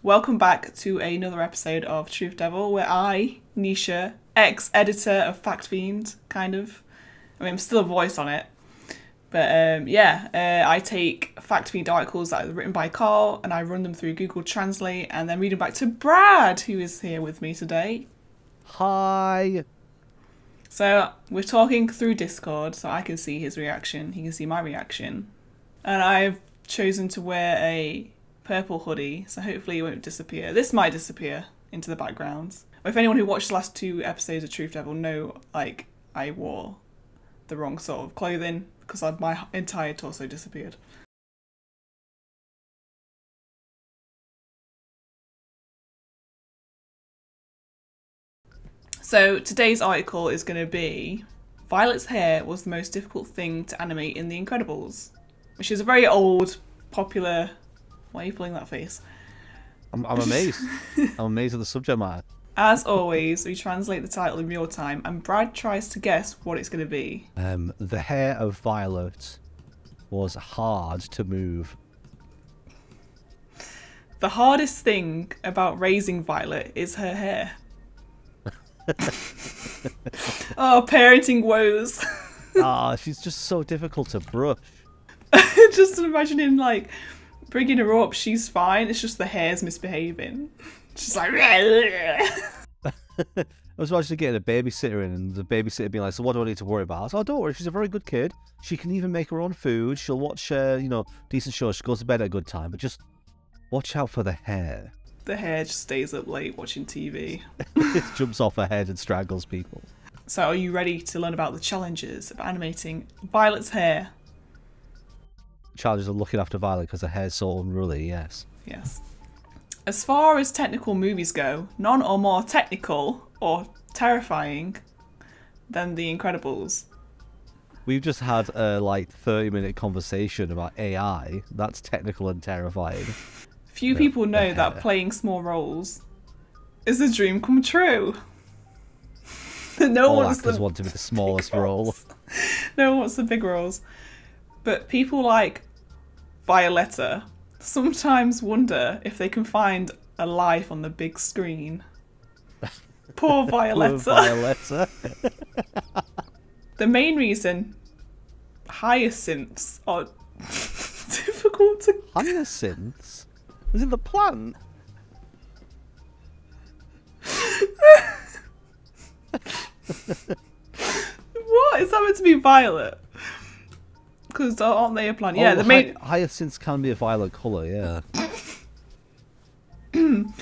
Welcome back to another episode of Truth Devil, where I, Nisha, ex-editor of Fact Fiend, kind of. I mean, I'm still a voice on it. But I take Fact Fiend articles that are written by Carl and I run them through Google Translate and then read them back to Brad, who is here with me today. Hi. So we're talking through Discord, so I can see his reaction, he can see my reaction. And I've chosen to wear a purple hoodie, so hopefully it won't disappear. This might disappear into the background. If anyone who watched the last 2 episodes of Truth Devil know, like, I wore the wrong sort of clothing because my entire torso disappeared. So today's article is going to be Violet's hair was the most difficult thing to animate in The Incredibles, which is a very old, popular... Why are you pulling that face? I'm amazed. I'm amazed at the subject matter. As always, we translate the title in real time, and Brad tries to guess what it's going to be. The hair of Violet was hard to move. The hardest thing about raising Violet is her hair. Oh, parenting woes. She's just so difficult to brush. Just imagining, like, bringing her up, she's fine. It's just the hair's misbehaving. She's like... I was actually getting a babysitter in, and the babysitter being like, so what do I need to worry about? I said, oh, don't worry, she's a very good kid. She can even make her own food. She'll watch, decent shows. She goes to bed at a good time. But just watch out for the hair. The hair just stays up late watching TV. It jumps off her head and strangles people. So are you ready to learn about the challenges of animating Violet's hair? Challenges of looking after Violet because her hair's so unruly, yes. Yes. As far as technical movies go, none are more technical or terrifying than The Incredibles. We've just had a 30-minute conversation about AI. That's technical and terrifying. Few people know that playing small roles is a dream come true. All actors want to be the smallest role. No one wants the big roles. But people like Violetta sometimes wonder if they can find a life on the big screen. Poor Violetta. Poor Violetta. The main reason hyacinths are difficult to... Hyacinths? Is it the plant? What? Is that meant to be violet? Because aren't they a plant? Yeah, the main... Hyacinths can be a violet colour, yeah. I don't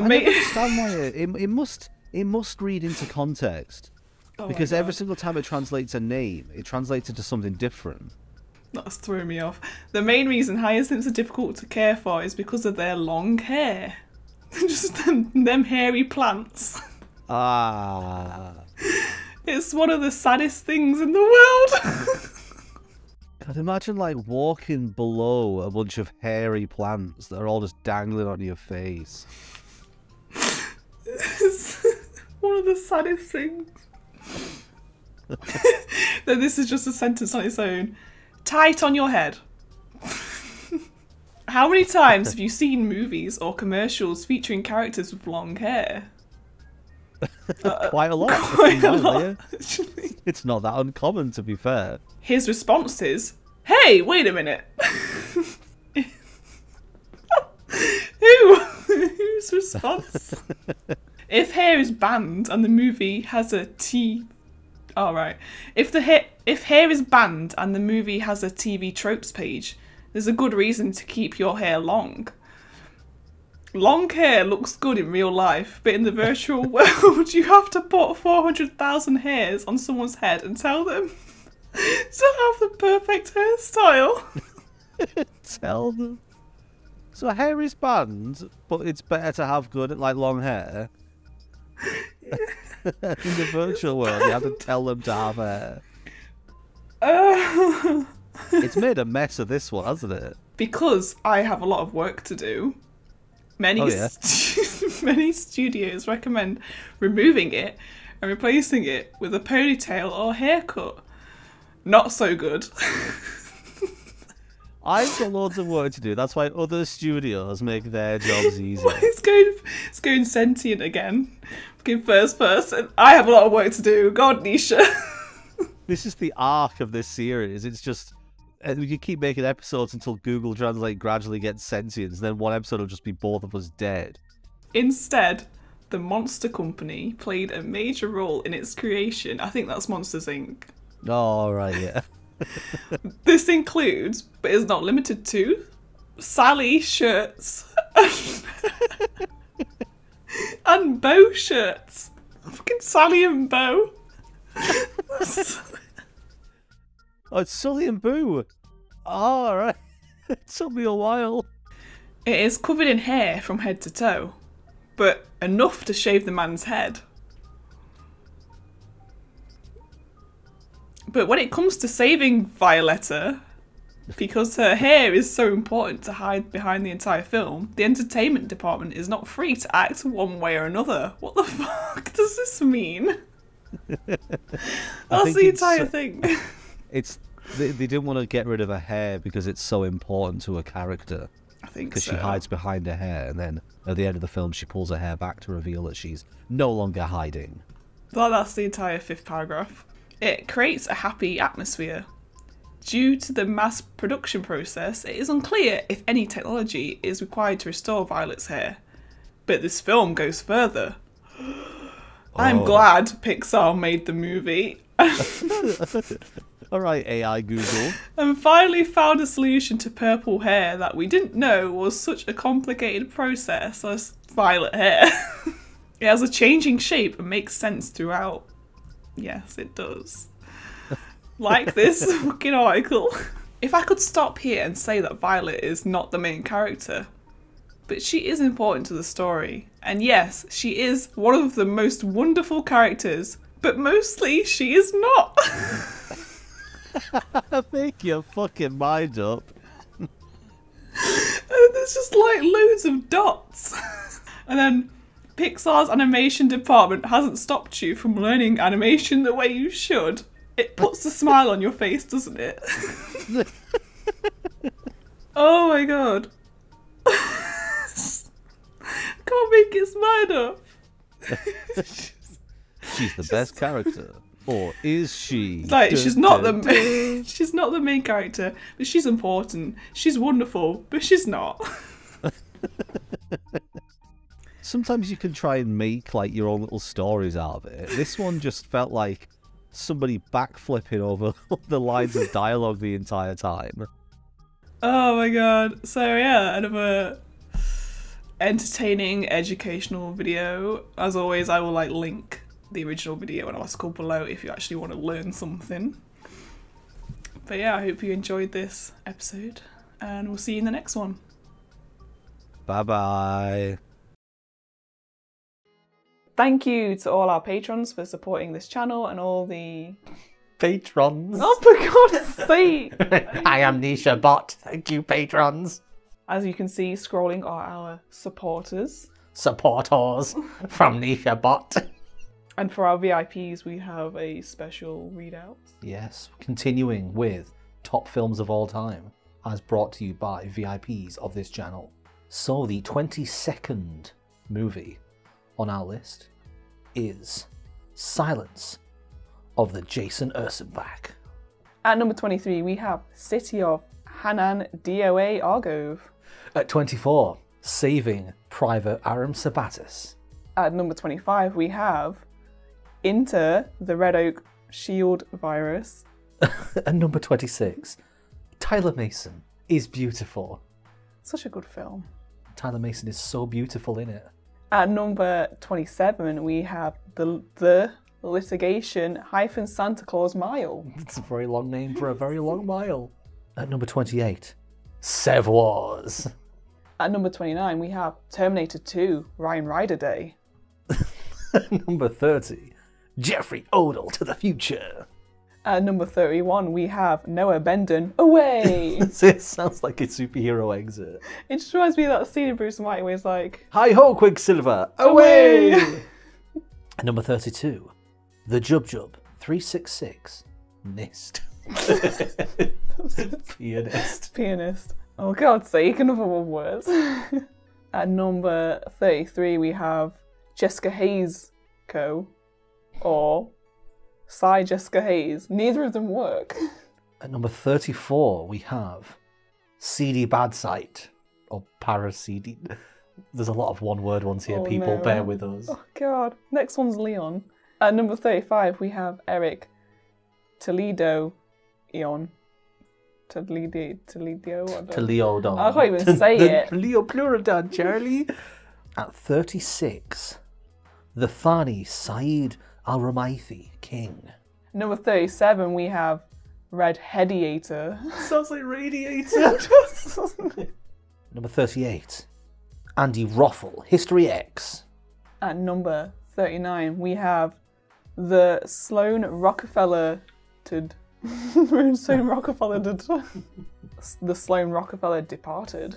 understand why it must read into context. Oh, because every single time it translates a name, it translates into something different. That's throwing me off. The main reason hyacinths are difficult to care for is because of their long hair. Just them hairy plants. It's one of the saddest things in the world. God, imagine walking below a bunch of hairy plants that are all just dangling on your face. It's one of the saddest things. Then this is just a sentence on its own. Tight on your head. How many times have you seen movies or commercials featuring characters with long hair? Quite a lot. Quite a lot, actually. It's not that uncommon, to be fair. His response is, hey, wait a minute. Whose response? If hair is banned and the movie has a If hair is banned and the movie has a TV tropes page, there's a good reason to keep your hair long. Long hair looks good in real life, but in the virtual world, you have to put 400,000 hairs on someone's head and tell them to have the perfect hairstyle. Tell them. So hair is banned, but it's better to have good long hair. In the virtual world, you have to tell them to have hair. It's made a mess of this one, hasn't it? Because I have a lot of work to do. Many studios recommend removing it and replacing it with a ponytail or haircut. Not so good. I've got loads of work to do. That's why other studios make their jobs easier. It's going sentient again. Fucking first person. I have a lot of work to do. God, Nisha. This is the arc of this series. It's just we can keep making episodes until Google Translate gradually gets sentience. Then one episode will just be both of us dead. Instead, the Monster Company played a major role in its creation. I think that's Monsters Inc. Oh, right, yeah. This includes, but is not limited to, Sally shirts and Bo shirts. Fucking Sally and Bo. Oh, it's Sully and Boo. Oh, all right. It took me a while. It is covered in hair from head to toe, but enough to shave the man's head. But when it comes to saving Violetta, because her hair is so important to hide behind the entire film, the entertainment department is not free to act one way or another. What the fuck does this mean? That's the entire thing. They didn't want to get rid of her hair because it's so important to her character. I think because so. she hides behind her hair, and then at the end of the film she pulls her hair back to reveal that she's no longer hiding. That's the entire 5th paragraph. It creates a happy atmosphere. Due to the mass production process, it is unclear if any technology is required to restore Violet's hair. But this film goes further. I'm glad Pixar made the movie. Alright, AI Google. And finally found a solution to purple hair that we didn't know was such a complicated process as violet hair. It has a changing shape and makes sense throughout. Yes, it does. Like this fucking article. If I could stop here and say that Violet is not the main character, but she is important to the story. And yes, she is one of the most wonderful characters, but mostly she is not. Make your fucking mind up. And there's just like loads of dots. And then Pixar's animation department hasn't stopped you from learning animation the way you should. It puts a smile on your face, doesn't it? Oh my god. Can't make its mind up. She's the best character. Or is she? Like, she's not the main character, but she's important. She's wonderful, but she's not. Sometimes you can try and make like your own little stories out of it. This one just felt like somebody backflipping over the lines of dialogue the entire time. Oh my god. So yeah, another entertaining educational video. As always, I will like link the original video and article below if you actually want to learn something. But yeah, I hope you enjoyed this episode and we'll see you in the next one. Bye bye. Thank you to all our patrons for supporting this channel and all the patrons. Oh, for God's sake! I am Nisha Bot. Thank you, patrons. As you can see, scrolling are our supporters. Supporters from Nisha Bot. And for our VIPs, we have a special readout. Yes, continuing with top films of all time, as brought to you by VIPs of this channel. So the 22nd movie on our list is Silence of the Jason Ursenbach. At number 23, we have City of Hanan DOA Argove. At 24, Saving Private Aram Sabatis. At number 25, we have Into the Red Oak Shield Virus. At number 26, Tyler Mason is beautiful. Such a good film. Tyler Mason is so beautiful in it. At number 27, we have the Litigation - Santa Claus Mile. It's a very long name for a very long mile. At number 28, Sev Wars. At number 29, we have Terminator 2 Ryan Rider Day. At number 30, Jeffrey Odell to the Future. At number 31, we have Noah Benden Away. It sounds like a superhero exit. It just reminds me of that scene in Bruce and White where he's like, Hi-ho, Quicksilver, away! At number 32, The Jub Jub 366 NIST. Pianist. Pianist. Oh, God's sake, another one word. At number 33, we have Jessica Hayes Co. or Psy Jessica Hayes. Neither of them work. At number 34, we have CD Bad Site or Para CD. There's a lot of one-word ones here. Oh, People, no. bear with us. Oh, God. Next one's Leon. At number 35, we have Eric Toledo Eon. Toledo. To Leo Don. I can't even say it. Leo Pluridan, Charlie. At 36, the Thani Saeed Al-Ramaithi King. Number 37, we have Red Headiator. Sounds like Radiator. Number 38, Andy Roffel, History X. At number 39, we have the Sloan Rockefeller. Sloan Rockefeller. The Sloan Rockefeller Departed.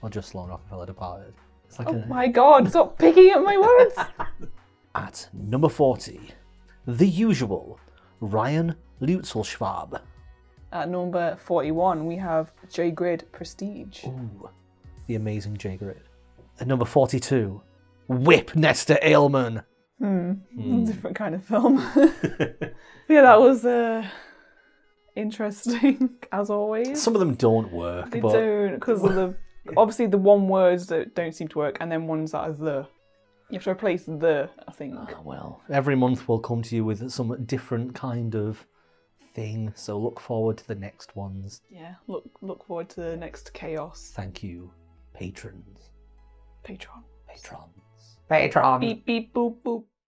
Or just Sloan Rockefeller Departed. It's like Oh my God! Stop picking at my words. At number 40, the usual Ryan Lutzelschwab. At number 41, we have J Grid Prestige. Ooh, the amazing J Grid. At number 42, Whip Nesta Ailman. Different kind of film. Yeah, that was interesting as always. Some of them don't work, They but don't, because of the obviously the one words that don't seem to work, and then ones that are the. You have to replace the, I think. well, every month we'll come to you with some different kind of thing, so look forward to the next ones. Yeah, look forward to the next chaos. Thank you, patrons. Patreon. Patrons. Beep beep boop boop.